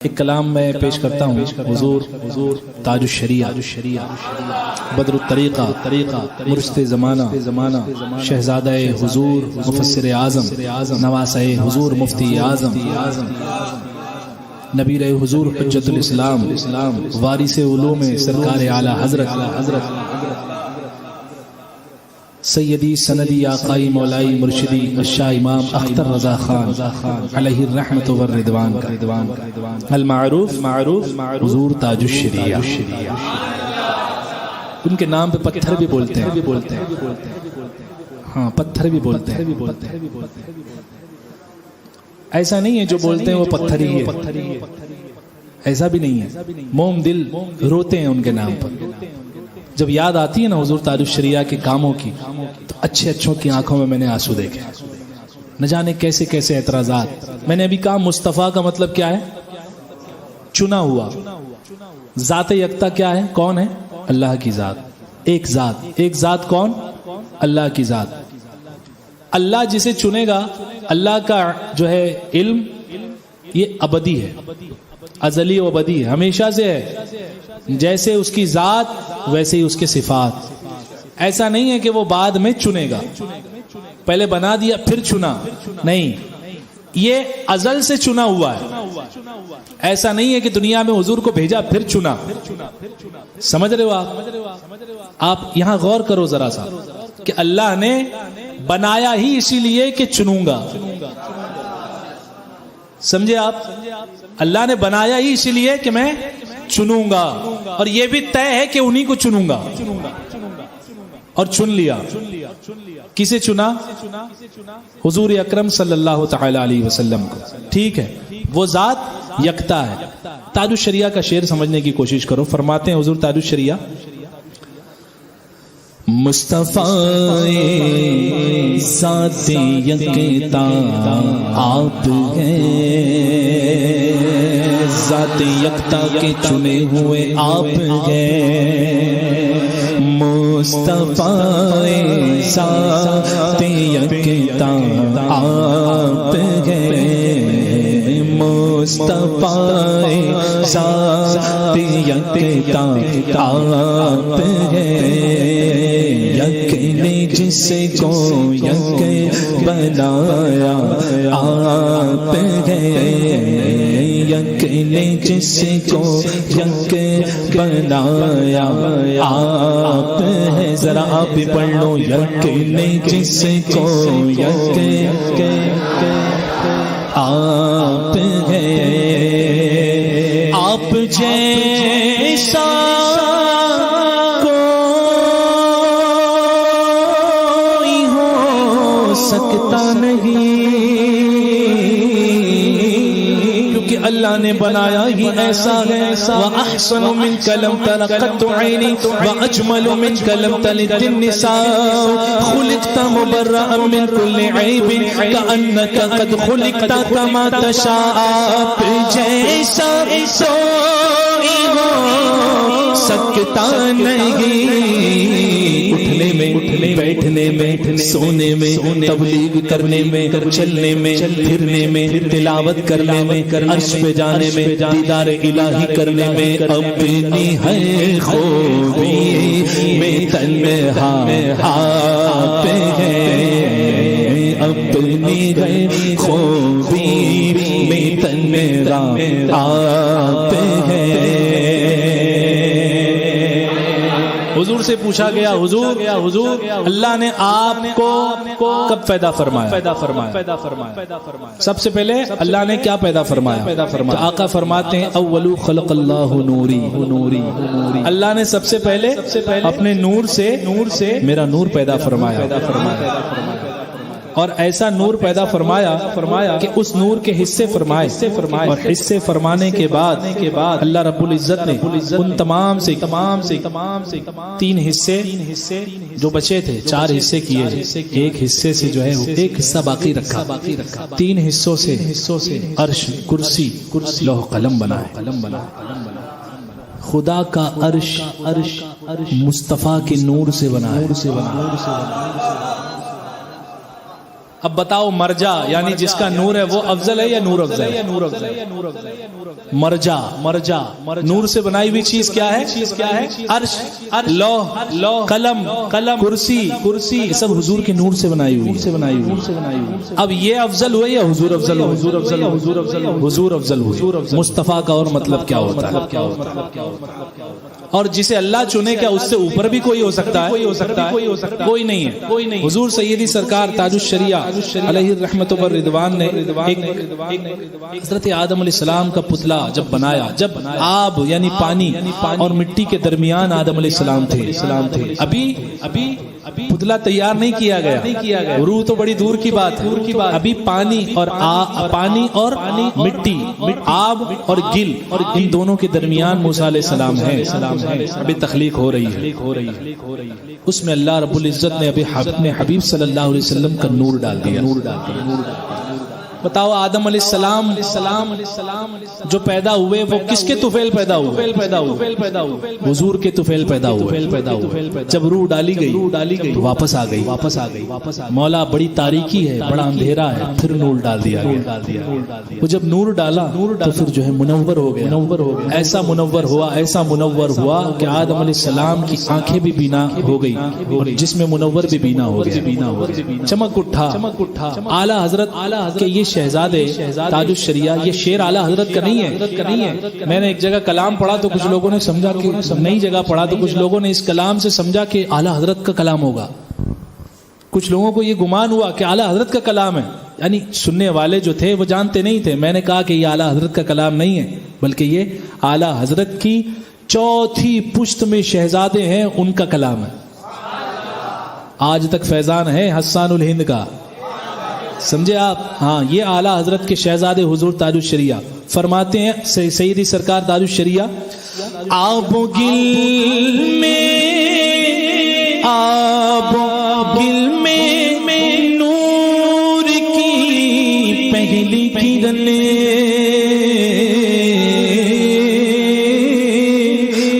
ایک کلام میں پیش کرتا ہوں حضور تاج الشریعہ بدر الطریقہ مرشد زمانہ شہزادہ حضور مفسر اعظم نواسہ حضور مفتی اعظم نبی رہے حضور حجت الاسلام وارث علوم سرکار اعلی حضرت سیدی سندی آقائی مولائی مرشدی الشاہ امام اختر رضا خان علیہ الرحمت والرضوان المعروف حضور تاج الشریعہ. ان کے نام پہ پتھر بھی بولتے ہیں. ہاں پتھر بھی بولتے ہیں. ایسا نہیں ہے جو بولتے ہیں وہ پتھر ہی ہے, ایسا بھی نہیں ہے. موم دل روتے ہیں ان کے نام پر. جب یاد آتی ہے نا حضور تاج الشریعہ کے کاموں کی تو اچھوں کی آنکھوں میں نے آنسو دیکھے. نہ جانے کیسے کیسے اعتراضات. میں نے ابھی کہا مصطفیٰ کا مطلب کیا ہے؟ چنا ہوا. ذات یکتا کیا ہے؟ کون ہے؟ اللہ کی ذات. ایک ذات کون؟ اللہ کی ذات. اللہ جسے چنے گا, اللہ کا جو ہے علم یہ ابدی ہے, ازلی و ابدی ہے, ہمیشہ سے ہے. جیسے اس کی ذات ویسے ہی اس کے صفات. ایسا نہیں ہے کہ وہ بعد میں چنے گا, پہلے بنا دیا پھر چنا, نہیں, یہ ازل سے چنا ہوا ہے. ایسا نہیں ہے کہ دنیا میں حضور کو بھیجا پھر چنا. سمجھ رہے ہو آپ یہاں غور کرو ذرا سا کہ اللہ نے بنایا ہی اسی لیے کہ چنوں گا. سمجھے آپ؟ اللہ نے بنایا ہی اسی لیے کہ میں چنوں گا, اور یہ بھی طے ہے کہ انہی کو چنوں گا, اور چن لیا. کسے چنا؟ حضور اکرم صلی اللہ تعالی علیہ وسلم کو. ٹھیک ہے, وہ ذات یکتا ہے. تاج الشریعہ کا شعر سمجھنے کی کوشش کرو. فرماتے ہیں حضور تاج الشریعہ, مصطفیٰ ذات یکتا آپ ہیں, ذات یکتا کے چنے ہوئے آپ ہیں. مصطفیٰ ذات یکتا آپ ہیں, مصطفیٰ ذات یکتا آپ ہیں. یک نے جس کو یک بنایا آپ ہیں, یک نے جس کو یک بنایا آپ ہیں. ذرا آپ بھی پڑھ لو, یک نے جس کو یک آپ ہیں. آپ جیسا سکتا نہیں, کیونکہ اللہ نے بنایا ہی ایسا ہے. وَأَحْسَنُ مِنْكَ لَمْ تَرَ قَطُّ عَيْنِي وَأَجْمَلُ مِنْكَ لَمْ تَلِدِ النِّسَاءُ خُلِقْتَ مُبَرَّأً مِنْ كُلِّ عَيْبٍ كَأَنَّكَ قَدْ خُلِقْتَ كَمَا تَشَاءُ. آپ جیسا کوئی ہو سکتا نہیں, اٹھنے میں, بیٹھنے میں, سونے میں, تبلیغ کرنے میں, چلنے میں, پھرنے میں, تلاوت کرنے میں, عرش پہ جانے میں, دیدار الہی کرنے میں. اپنی ہے خوبی میں تنہا آپ ہیں, اپنی ہے خوبی میں تنہا آپ ہیں. حضور سے پوچھا گیا, حضور اللہ نے آپ کو کب پیدا فرمایا؟ سب سے پہلے اللہ نے کیا پیدا فرمایا؟ آقا فرماتے ہیں اولو خلق اللہ نوری, اللہ نے سب سے پہلے اپنے نور سے میرا نور پیدا فرمایا, اور ایسا نور پیدا فرمایا کہ اس نور کے حصے فرمائے, اور حصے فرمانے کے بعد اللہ رب العزت نے ان تمام سے 3 حصے جو بچے تھے 4 حصے کیے, ایک حصے سے جو ہے ایک حصہ باقی رکھا, 3 حصوں سے عرش, کرسی, لوح قلم بنائے. خدا کا عرش مصطفیٰ کے نور سے بنا ہے. اب بتاؤ مرجع یعنی جس کا نور ہے وہ افضل ہے یا نور افضل ہے؟ مرجع نور سے بنائی ہوئی چیز کیا ہے؟ عرش، لوح، قلم، کرسی، یہ سب حضور کے نور سے بنائی ہوئی۔ اب یہ افضل ہوئے یا حضور افضل ہوئے؟ حضور افضل ہوئے۔ مصطفیٰ کا اور مطلب کیا ہوتا ہے؟ اور جسے اللہ چنے کیا اس سے اوپر بھی کوئی ہو سکتا ہے؟ کوئی نہیں ہے۔ حضور سیدی سرکار تاج الشریعہ علیہ الرحمت والرضوان نے حضرت آدم علیہ السلام کا پتلا جب بنایا، جب آب یعنی پانی اور مٹی کے درمیان آدم علیہ السلام تھے، ابھی پتلا تیار نہیں کیا گیا، روح تو بڑی دور کی بات ہے، ابھی پانی اور مٹی، آب اور گل، اور ان دونوں کے درمیان موسیٰ علیہ السلام ہے، ابھی تخلیق ہو رہی ہے۔ اس میں اللہ رب العزت نے ابھی اپنے حبیب صلی اللہ علیہ وسلم کا نور ڈال دیا۔ بتاؤ آدم علیہ السلام جو پیدا ہوئے وہ کس کے طفیل پیدا ہوئے؟ حضور کے طفیل پیدا ہوئے۔ جب روح ڈالی گئی تو واپس آ گئی۔ مولا بڑی تاریکی ہے، بڑا اندھیرا ہے، پھر نور ڈال دیا۔ وہ جب نور ڈالا تو پھر جو ہے منور ہو گیا، ایسا منور ہوا کہ آدم علیہ السلام کی آنکھیں بھی بینا ہو گئی اور جس میں منور بھی بینا ہو گیا، چمک اٹھا۔ اعلیٰ حضرت کے یہ شہزادے تاج الشریعہ، یہ شعر اعلیٰ حضرت کا نہیں ہے۔ میں نے ایک جگہ کلام پڑھا تو کچھ لوگوں نے سمجھا کہ نئی جگہ پڑھا تو کچھ لوگوں نے اس کلام سے سمجھا کہ اعلیٰ حضرت کا کلام ہوگا، کچھ لوگوں کو یہ گمان ہوا کہ اعلیٰ حضرت کا کلام ہے، یعنی سننے والے جو تھے وہ جانتے نہیں تھے۔ میں نے کہا کہ یہ اعلیٰ حضرت کا کلام نہیں ہے، بلکہ یہ اعلیٰ حضرت کی چوتھی پشت میں شہزادے ہیں ان کا کلام ہے۔ آج تک فیضان ہے حسان الہند کا، سمجھے آپ؟ ہاں، یہ اعلیٰ حضرت کے شہزادے حضور تاج الشریعہ فرماتے ہیں، سیدی سرکار تاج الشریعہ، آب و گل میں نور کی پہلی کرن،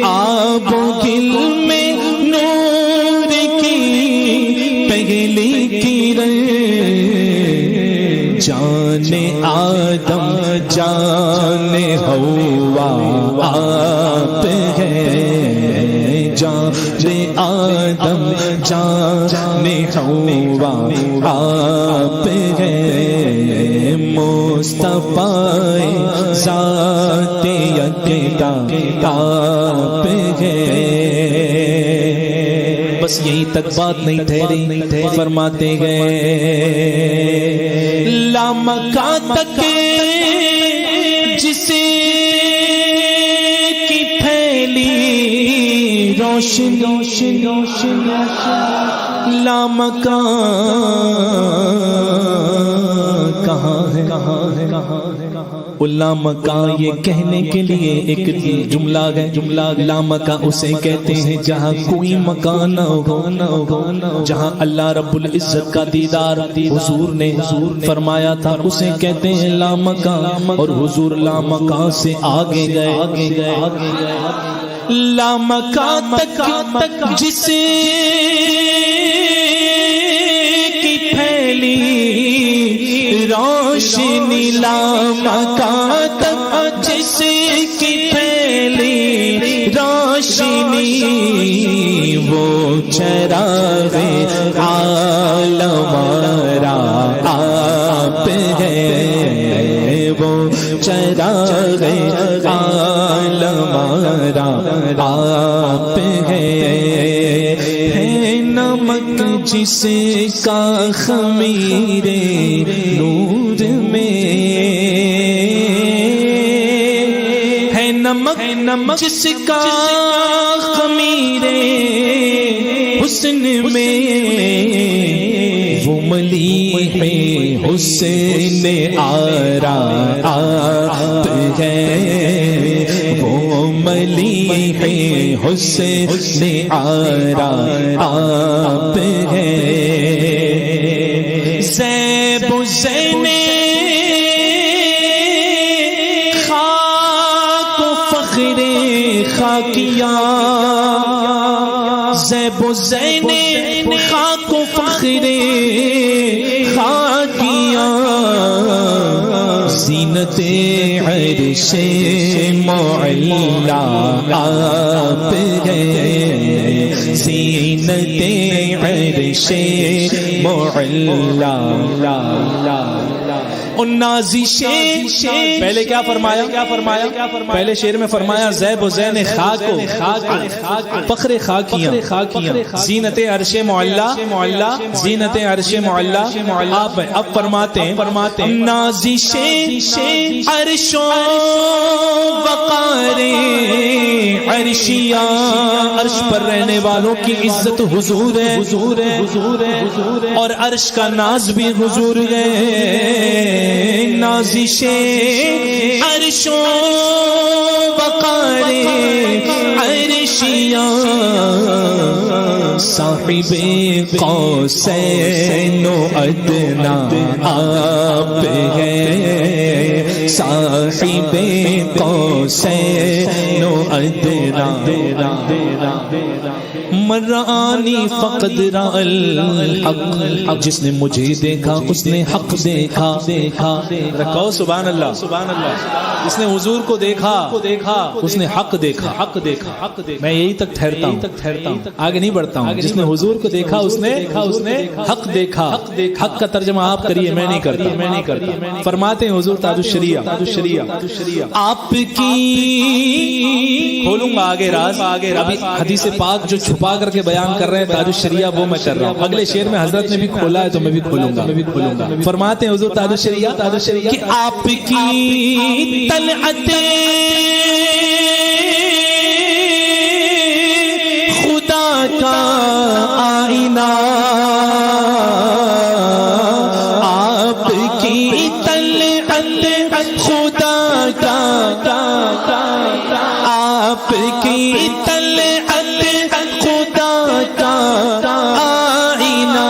آب و گل میں نور کی پہلی کرن، جان آدم جان حوا آپ ہیں، جان آدم جان حوا آپ ہیں، مصطفیٰ ذات یکتا آپ ہیں۔ بس یہی تک بات نہیں ٹھہری، فرماتے گئے لامکان تک جسے کی پھیلی روشنی، لامکان کہاں ہے؟ لامکان یہ کہنے کے لیے ایک جملہ ہے، لامکان اسے کہتے ہیں جہاں کوئی مکان نہ ہو، جہاں اللہ رب العزت کا دیدار حضور نے فرمایا تھا اسے کہتے ہیں لامکان، اور حضور لامکان سے آگے گئے، لامکان تک جسے کی پھیلی روشنی، لامکان تک جسے کی پھیلی روشنی، وہ چراغ عالم را آپ ہے، وہ چراغ عالم را آپ ہے، نمک جس کا خمیر نور میں ہے، نمک جس کا خمیر حسن میں، وہ ملی ہے حسن آرا آپ ہے، وہ ملی ہے حسن آرا آپ ہے، زیب و زین خاک و فخر خاکیاں، زیب و زین خاک و فخر خاکیاں زینت عرش معلا آپ ہیں زینت عرش معلا نازش پہلے کیا فرمایا پہلے شعر میں فرمایا زیب و زین خاک فخر خاکیاں زینت عرش معلا زینت عرش معلا آپ اب فرماتے ہیں نازش عرش و وقار عرشیاں عرش پر رہنے والوں کی عزت حضور ہے اور عرش کا ناز بھی حضور ہے نازش عرش و وقار عرشیاں صاحب قوسین و ادنا آپ ہیں صاحب قوسین و ادنا مرانی فقد را الحق جس نے مجھے دیکھا اس نے حق دیکھا رکھو سبحان اللہ جس نے حضور کو دیکھا اس نے حق دیکھا میں یہی تک ٹھہرتا ہوں آگے نہیں بڑھتا ہوں جس نے حضور کو دیکھا اس نے حق دیکھا حق کا ترجمہ آپ کریے میں نہیں کرتا فرماتے ہیں حضور تاج الشریعہ آپ کی کھولوں گا آگے راز ابھی حدیث پاک جو چھپا کر کے بیان کر رہے ہیں تاج الشریعہ وہ میں کر رہا ہوں اگلے شعر میں حضرت نے بھی کھولا ہے تو میں بھی کھولوں گا فرماتے ہیں حضور تاج الشریعہ کہ آپ کی طلعت خدا کا آئینہ آپ کی طلعت خدا کا آپ کی طلعت خدا کا آئینہ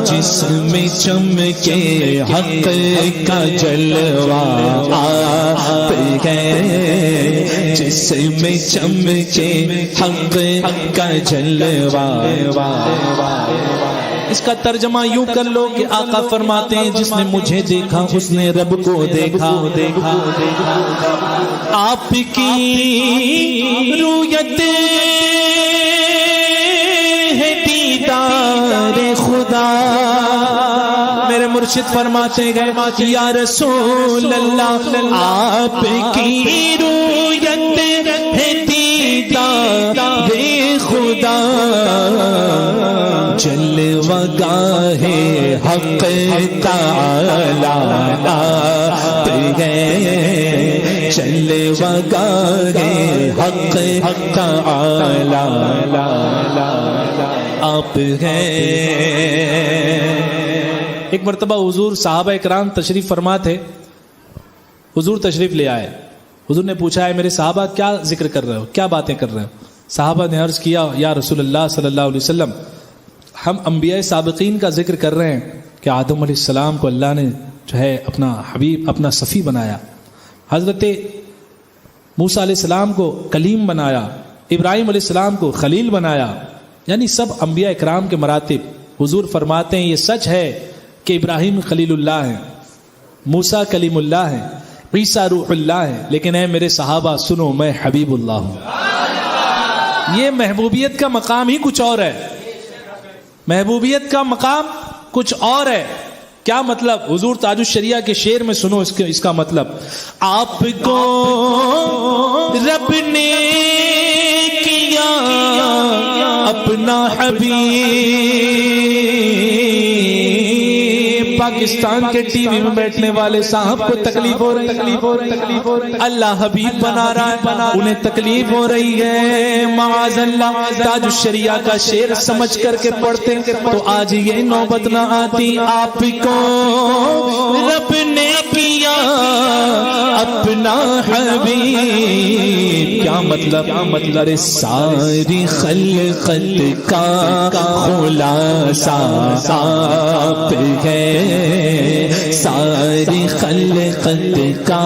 جس میں چمکے حق کا جلوہ آپ ہیں جس میں چمکے حق کا جلوہ اس کا ترجمہ یوں کر لو کہ آقا فرماتے ہیں جس نے مجھے دیکھا اس نے رب کو دیکھا آپ کی رویت ہے دیدار خدا میرے مرشد فرماتے گئے یا رسول اللہ آپ کی رویت ہے دیدار خدا جلوہ گاہ حق تعالی آپ ہیں جلوہ گاہ حق تعالی آپ ہیں ایک مرتبہ حضور صحابہ اکرام تشریف فرما تھے حضور تشریف لے آئے حضور نے پوچھا ہے میرے صحابہ کیا ذکر کر رہے ہو کیا باتیں کر رہے ہو صحابہ نے عرض کیا یا رسول اللہ صلی اللہ علیہ وسلم ہم انبیاء سابقین کا ذکر کر رہے ہیں کہ آدم علیہ السلام کو اللہ نے جو ہے اپنا حبیب اپنا صفی بنایا حضرت موسیٰ علیہ السلام کو کلیم بنایا ابراہیم علیہ السلام کو خلیل بنایا یعنی سب انبیاء اکرام کے مراتب حضور فرماتے ہیں یہ سچ ہے کہ ابراہیم خلیل اللہ ہے موسیٰ کلیم اللہ ہے عیسیٰ روح اللہ ہے لیکن اے میرے صحابہ سنو میں حبیب اللہ ہوں یہ محبوبیت کا مقام ہی کچھ اور ہے محبوبیت کا مقام کچھ اور ہے کیا مطلب حضور تاج الشریعہ کے شعر میں سنو اس کا مطلب آپ کو رب نے کیا اپنا حبیب پاکستان کے ٹی وی میں بیٹھنے والے صاحب کو تکلیف ہو رہی اللہ حبیب بنا رہا ہے انہیں تکلیف ہو رہی ہے معاذ اللہ تاج الشریعہ کا شعر سمجھ کر کے پڑھتے تو آج یہ نوبت نہ آتی آپ کو رب نے کیا اپنا حبیب کیا مطلب ساری خلقت کا خلاصہ آپ ہے ساری خلقت کا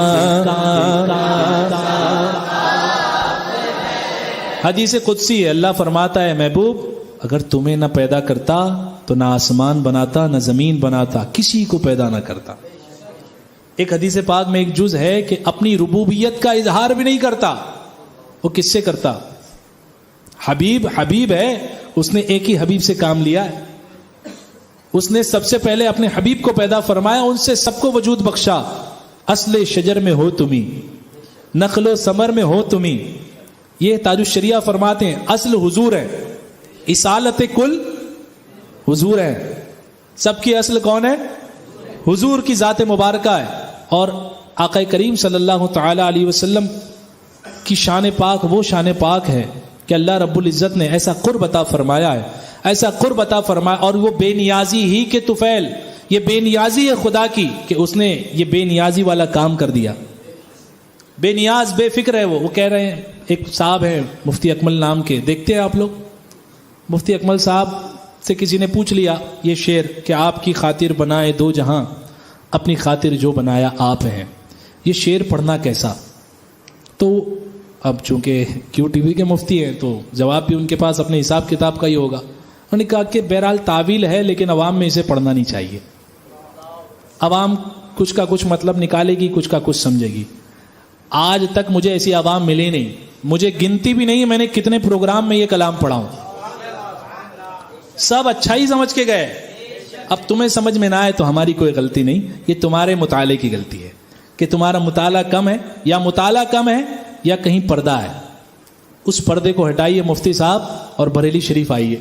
حدیث قدسی ہے، اللہ فرماتا ہے محبوب اگر تمہیں نہ پیدا کرتا تو نہ آسمان بناتا نہ زمین بناتا، کسی کو پیدا نہ کرتا۔ ایک حدیث پاک میں ایک جز ہے کہ اپنی ربوبیت کا اظہار بھی نہیں کرتا، وہ کس سے کرتا؟ حبیب ہے، اس نے ایک ہی حبیب سے کام لیا ہے، اس نے سب سے پہلے اپنے حبیب کو پیدا فرمایا، ان سے سب کو وجود بخشا۔ اصل شجر میں ہو تمہیں، نخل و ثمر میں ہو تمہیں، یہ تاج الشریعہ فرماتے ہیں اصل حضور ہے، اصالت کل حضور ہے، سب کی اصل کون ہے؟ حضور کی ذات مبارکہ ہے۔ اور آقا کریم صلی اللہ تعالی علیہ وسلم کی شان پاک وہ شان پاک ہے کہ اللہ رب العزت نے ایسا قرب عطا فرمایا ہے، ایسا قرب عطا فرمایا، اور وہ بے نیازی ہی کے طفیل، یہ بے نیازی ہے خدا کی کہ اس نے یہ بے نیازی والا کام کر دیا، بے نیاز بے فکر ہے وہ کہہ رہے ہیں، ایک صاحب ہیں مفتی اکمل نام کے، دیکھتے ہیں آپ لوگ، مفتی اکمل صاحب سے کسی نے پوچھ لیا یہ شعر کہ آپ کی خاطر بنائے دو جہاں، اپنی خاطر جو بنایا آپ ہیں، یہ شعر پڑھنا کیسا؟ تو اب چونکہ کیو ٹی وی کے مفتی ہیں تو جواب بھی ان کے پاس اپنے حساب کتاب کا ہی ہوگا۔ انہوں نے کہا کہ بہرحال تعویل ہے لیکن عوام میں اسے پڑھنا نہیں چاہیے، عوام کچھ کا کچھ مطلب نکالے گی، کچھ کا کچھ سمجھے گی۔ آج تک مجھے ایسی عوام ملی نہیں، مجھے گنتی بھی نہیں ہے میں نے کتنے پروگرام میں یہ کلام پڑھا ہوں، سب اچھا ہی سمجھ کے گئے۔ اب تمہیں سمجھ میں نہ آئے تو ہماری کوئی غلطی نہیں، یہ تمہارے مطالعے کی غلطی ہے کہ تمہارا مطالعہ کم ہے، یا مطالعہ کم ہے یا کہیں پردہ ہے۔ اس پردے کو ہٹائیے مفتی صاحب اور بریلی شریف آئیے،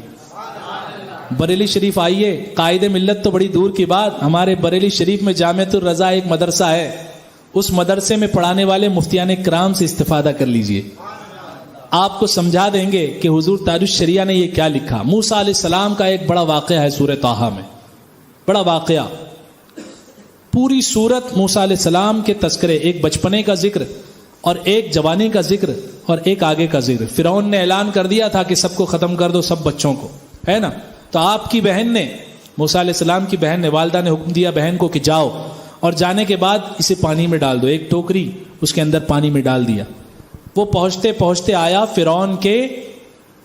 بریلی شریف آئیے، قائد ملت تو بڑی دور کی بات، ہمارے بریلی شریف میں جامعۃ الرضا ایک مدرسہ ہے، اس مدرسے میں پڑھانے والے مفتیان کرام سے استفادہ کر لیجئے، آپ کو سمجھا دیں گے کہ حضور تاج الشریعہ نے یہ کیا لکھا۔ موسیٰ علیہ السلام کا ایک بڑا واقعہ ہے سورہ طٰہٰ میں، بڑا واقعہ، پوری سورت موسیٰ علیہ السلام کے تذکرے، ایک بچپنے کا ذکر اور ایک جوانی کا ذکر اور ایک آگے کا ذکر۔ فرعون نے اعلان کر دیا تھا کہ سب کو ختم کر دو، سب بچوں کو، ہے نا؟ تو آپ کی بہن نے، موسیٰ علیہ السلام کی بہن نے، والدہ نے حکم دیا بہن کو کہ جاؤ، اور جانے کے بعد اسے پانی میں ڈال دو، ایک ٹوکری اس کے اندر پانی میں ڈال دیا۔ وہ پہنچتے پہنچتے آیا فرعون کے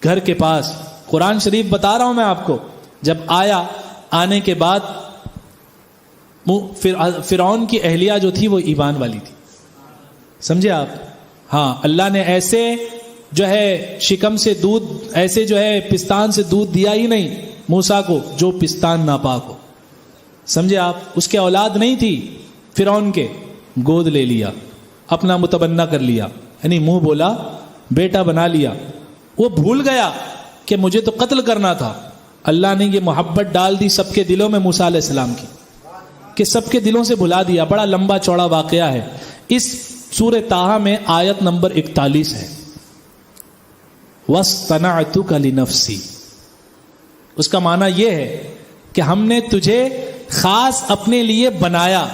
گھر کے پاس، قرآن شریف بتا رہا ہوں میں آپ کو، جب آیا، آنے کے بعد فرعون کی اہلیہ جو تھی وہ ایمان والی تھی، سمجھے آپ؟ ہاں، اللہ نے ایسے جو ہے شکم سے دودھ، ایسے جو ہے پستان سے دودھ دیا ہی نہیں موسیٰ کو جو پستان ناپاک ہو، سمجھے آپ؟ اس کے اولاد نہیں تھی، فرعون کے گود لے لیا، اپنا متبنہ کر لیا، یعنی منہ بولا بیٹا بنا لیا۔ وہ بھول گیا کہ مجھے تو قتل کرنا تھا، اللہ نے یہ محبت ڈال دی سب کے دلوں میں موسیٰ علیہ السلام کی کہ سب کے دلوں سے بھلا دیا۔ بڑا لمبا چوڑا واقعہ ہے، اس سورہ طٰہٰ میں آیت نمبر 41 ہے، وَاصْطَنَعْتُكَ لِنَفْسِي، اس کا معنی یہ ہے کہ ہم نے تجھے خاص اپنے لیے بنایا،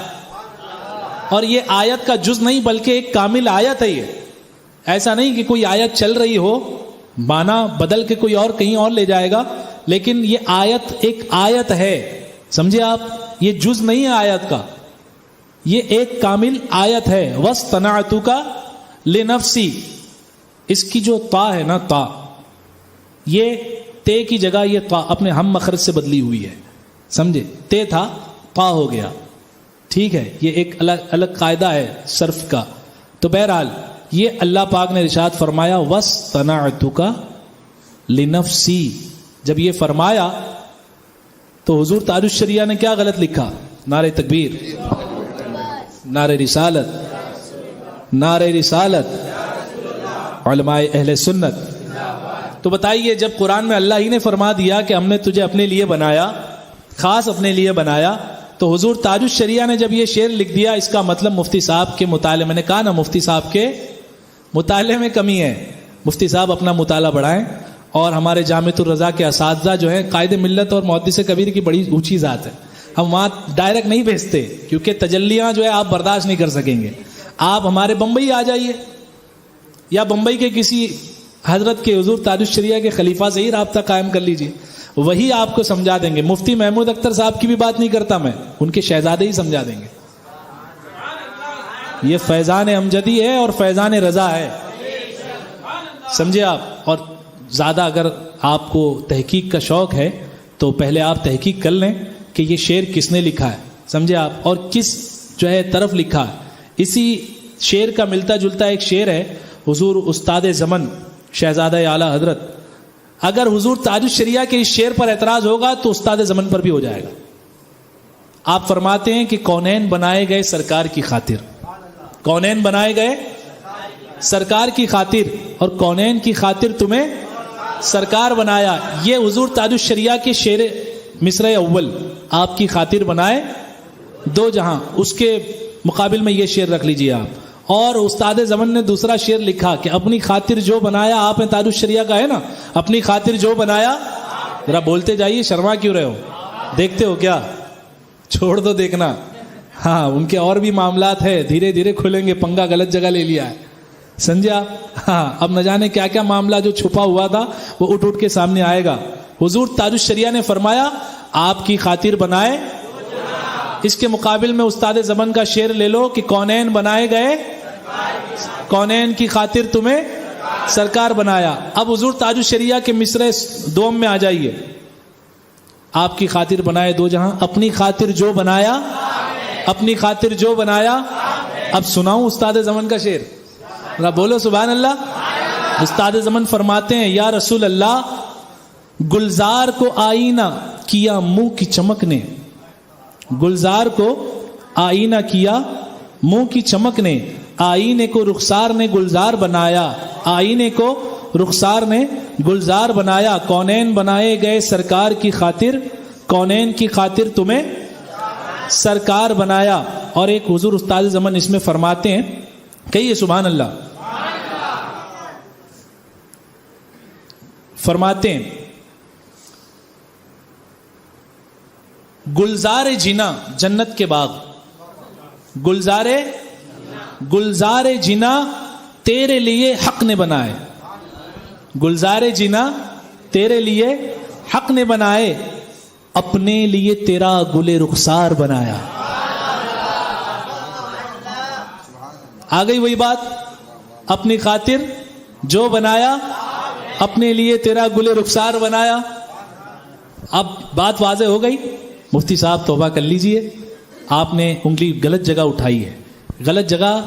اور یہ آیت کا جز نہیں بلکہ ایک کامل آیت ہے۔ یہ ایسا نہیں کہ کوئی آیت چل رہی ہو، معنی بدل کے کوئی اور کہیں اور لے جائے گا، لیکن یہ آیت ایک آیت ہے، سمجھے آپ؟ یہ جز نہیں ہے آیت کا، یہ ایک کامل آیت ہے۔ وَاصْطَنَعْتُكَ لِنَفْسِي، اس کی جو تا ہے نا، تا، یہ تے کی جگہ یہ تا اپنے ہم مخرج سے بدلی ہوئی ہے، سمجھے؟ تے تھا، تا ہو گیا، ٹھیک ہے؟ یہ ایک الگ قاعدہ ہے صرف کا۔ تو بہرحال یہ اللہ پاک نے ارشاد فرمایا وَاصْطَنَعْتُكَ لِنَفْسِي، جب یہ فرمایا تو حضور تاج الشریعہ نے کیا غلط لکھا؟ نعرہ تکبیر، نعرہ رسالت، نعرہ رسالت، علماء اہل سنت۔ تو بتائیے جب قرآن میں اللہ ہی نے فرما دیا کہ ہم نے تجھے اپنے لیے بنایا، خاص اپنے لیے بنایا، تو حضور تاج الشریعہ نے جب یہ شعر لکھ دیا، اس کا مطلب مفتی صاحب کے مطالعے، میں نے کہا نا مفتی صاحب کے مطالعے میں کمی ہے، مفتی صاحب اپنا مطالعہ بڑھائیں۔ اور ہمارے جامعۃ الرضا کے اساتذہ جو ہیں قائد ملت اور محدث کبیر کی بڑی اونچی ذات ہے، ہم وہاں ڈائریکٹ نہیں بھیجتے کیونکہ تجلیاں جو ہے آپ برداشت نہیں کر سکیں گے۔ آپ ہمارے بمبئی آ جائیے، یا بمبئی کے کسی حضرت کے حضور تاج الشریعہ کے خلیفہ سے ہی رابطہ قائم کر لیجیے، وہی آپ کو سمجھا دیں گے۔ مفتی محمود اختر صاحب کی بھی بات نہیں کرتا میں، ان کے شہزادے ہی سمجھا دیں گے۔ یہ فیضان امجدی ہے اور فیضان رضا ہے، سمجھے آپ. اور زیادہ اگر آپ کو تحقیق کا شوق ہے تو پہلے آپ تحقیق کر لیں کہ یہ شعر کس نے لکھا ہے, سمجھے آپ, اور کس جو ہے طرف لکھا ہے. اسی شعر کا ملتا جلتا ایک شعر ہے حضور استاد زمن شہزادہ اعلیٰ حضرت. اگر حضور تاج الشریعہ کے اس شعر پر اعتراض ہوگا تو استاد زمن پر بھی ہو جائے گا. آپ فرماتے ہیں کہ کونین بنائے گئے سرکار کی خاطر, کونین بنائے گئے سرکار کی خاطر, اور کونین کی خاطر تمہیں سرکار بنایا. یہ حضور تاج الشریعہ کے شعر مصرع اول, آپ کی خاطر بنائے دو جہاں. اس کے مقابل میں یہ شعر رکھ لیجئے آپ. اور استاد زمن نے دوسرا شعر لکھا کہ اپنی خاطر جو بنایا, آپ نے تاج الشریعہ کا ہے نا, اپنی خاطر جو بنایا. ذرا بولتے جائیے, شرما کیوں رہے ہو, دیکھتے ہو کیا, چھوڑ دو دیکھنا. ہاں ان کے اور بھی معاملات ہے, دھیرے دھیرے کھلیں گے, پنگا غلط جگہ لے لیا ہے, سمجھے آپ. ہاں اب نہ جانے کیا کیا معاملہ جو چھپا ہوا تھا وہ اٹھ کے سامنے آئے گا. حضور تاج الشریعہ نے فرمایا آپ کی خاطر بنائے. اس کے مقابل میں استاد زمن کا شعر لے لو کہ کونین بنائے گئے, کونین کی خاطر تمہیں سرکار بنایا. اب حضور تاج الشریعہ کے مصرع دوم میں آ جائیے. آپ کی خاطر بنائے دو جہاں, اپنی خاطر جو بنایا, اپنی خاطر جو بنایا. اب سناؤں استاد زمن کا شعر, ذرا بولو سبحان اللہ. استاد زمن فرماتے ہیں یا رسول اللہ, گلزار کو آئینہ کیا منہ کی چمک نے, گلزار کو آئینہ کیا منہ کی چمک نے, آئینے کو رخسار نے گلزار بنایا, آئینے کو رخسار نے گلزار بنایا. کونین بنائے گئے سرکار کی خاطر, کونین کی خاطر تمہیں سرکار بنایا. اور ایک حضور استاد زمن اس میں فرماتے ہیں, کہیے سبحان اللہ, فرماتے ہیں گلزار جنا جنت کے باغ, گلزار جنا تیرے لیے حق نے بنائے, گلزار جنا تیرے لیے حق نے بنائے, اپنے لیے تیرا گل رخسار بنایا. آ گئی وہی بات, اپنی خاطر جو بنایا, اپنے لیے تیرا گل رخسار بنایا. اب بات واضح ہو گئی. مفتی صاحب توبہ کر لیجئے, آپ نے انگلی غلط جگہ اٹھائی ہے, غلط جگہ.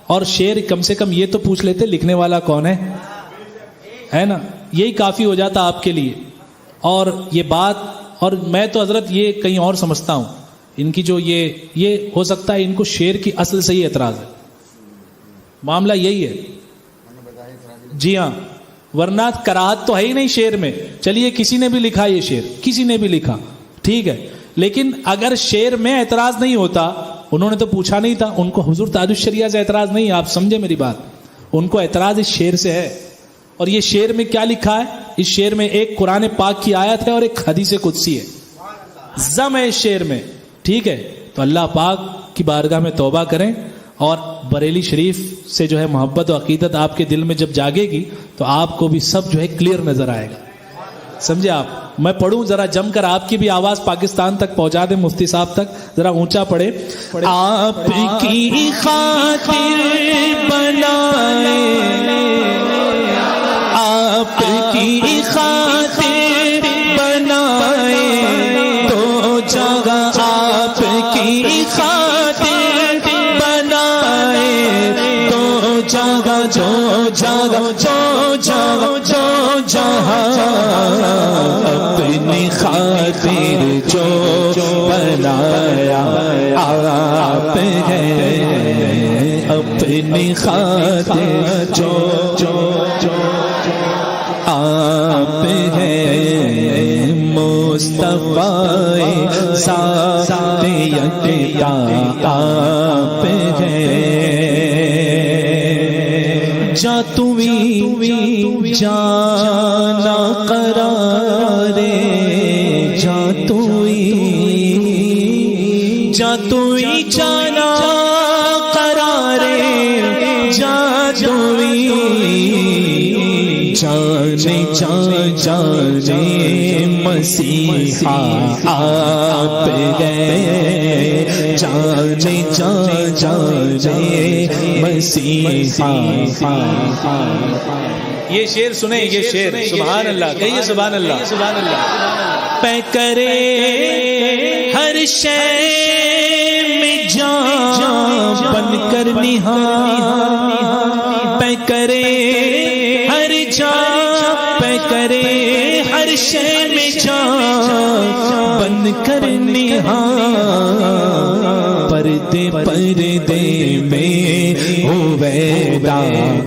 اور شعر کم سے کم یہ تو پوچھ لیتے لکھنے والا کون ہے نا, یہی کافی ہو جاتا آپ کے لیے. اور یہ بات, اور میں تو حضرت یہ کہیں اور سمجھتا ہوں, ان کی جو یہ ہو سکتا ہے ان کو شعر کی اصل سے ہی اعتراض ہے, معاملہ یہی ہے. جی ہاں, ورنہ کراہت تو ہے ہی نہیں شعر میں. چلیے کسی نے بھی لکھا یہ شعر, کسی نے بھی لکھا, ٹھیک ہے, لیکن اگر شعر میں اعتراض نہیں ہوتا, انہوں نے تو پوچھا نہیں تھا, ان کو حضور تاج الشریعہ سے اعتراض نہیں. آپ سمجھے میری بات, ان کو اعتراض اس شعر سے ہے. اور یہ شعر میں کیا لکھا ہے, اس شعر میں ایک قرآن پاک کی آیت ہے اور ایک حدیث قدسی ہے, ضم ہے اس شعر میں, ٹھیک ہے. تو اللہ پاک کی بارگاہ میں توبہ کریں, اور بریلی شریف سے جو ہے محبت و عقیدت آپ کے دل میں جب جاگے گی تو آپ کو بھی سب جو ہے کلیئر نظر آئے گا, سمجھے آپ. میں پڑھوں ذرا جم کر, آپ کی بھی آواز پاکستان تک پہنچا دیں, مفتی صاحب تک ذرا اونچا پڑھے. آپ کی خاطر بنائے, آپ کی خاطر بنائے تو جگہ, آپ کی خاطر بنائے تو جگہ, جو جگہ جو جگہ جو جہاں, اپنی خاطر جو بنایا آپ ہے, اپنی خاطر جو آپ ہے, مصطفیٰ ذاتیت کا آپ ہے. جا توی جانا قرارے, جا توی جانا قرارے, جا توی جانے مسیحا آپ گئے, جانے مسیحا. یہ شعر سنیں، یہ شعر سبحان اللہ کہیے، سبحان اللہ سبحان اللہ. پہ کرے ہر شے میں جان بن کر نہاں، پہ کرے ہر جان، پہ کرے ہر شے میں جان بن کر نہاں. پردے پردے میں ہویدا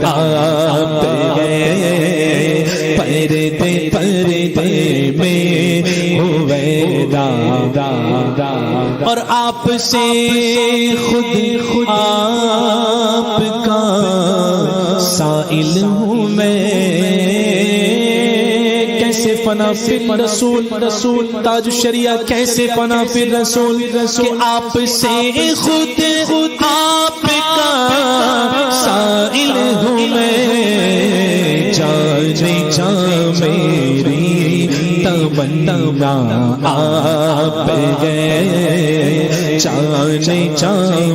آپ گئے، پردے پردے میں ہویدا، اور آپ سے خود آپ کا سائل ہوں میں. کیسے فنا فی رسول، رسول تاج الشریعہ کیسے فنا فی رسول، کہ آپ سے خود آپ کا سائل ہوں میں. جانے جا میری تمنا آپ گئے، جانے جا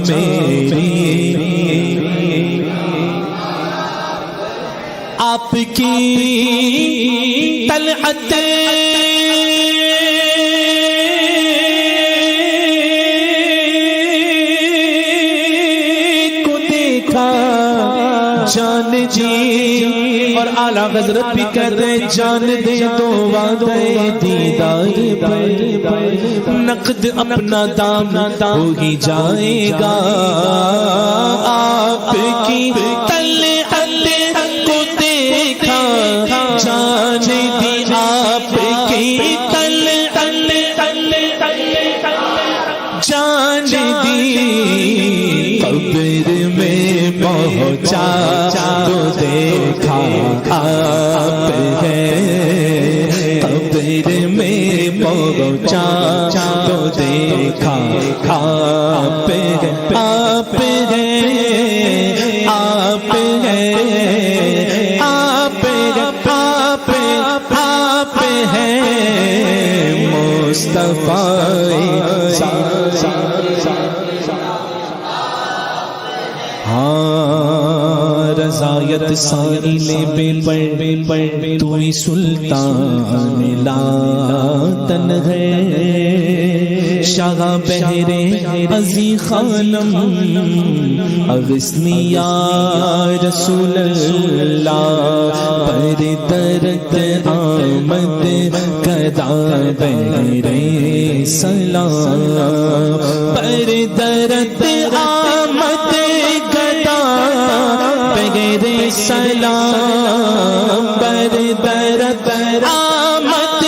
میری آپ کی طلعت کو دیکھا جان جی، اور اعلیٰ حضرت بھی کہتے ہیں جان دے تو وعدے دیدار پر نقد اپنا دام ہو ہی جائے گا. آپ کی جان دی آپ کی جان دی قبر میں پہنچا تو دیکھا آپ ہے، قبر میں پہنچا تو دیکھا آپ ہے، آپ ہے، آپ ہے، آپ ہے مصطفیٰ. ہاں رضایت سائل بے پر تو ہی سلطان لاطن ہے. شاہ بہرے ازی خانم اغثنی یا رسول اللہ. پر درد آمد کدا بہرے سلام، پر درد آمد گدا بہرے سلام، پر درد آمد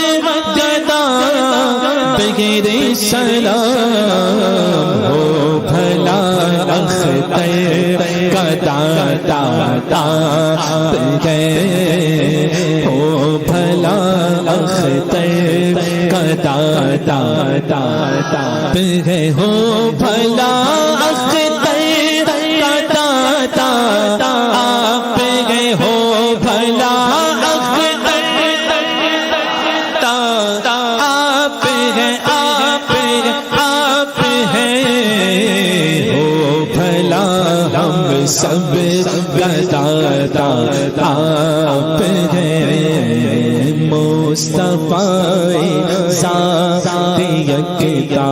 گدا بہرے سلام. ہو بھلا اختر کا داتا گئے، ہو بھلا اختر کا داتا گئے، ہو بھلا اختر کا داتا آپ گئے، ہو بھلا اختر آپ ہے، آپ آپ ہے، ہو بھلا ہم سب کا داتا آپ ہے. مصطفیٰ ذات یکتا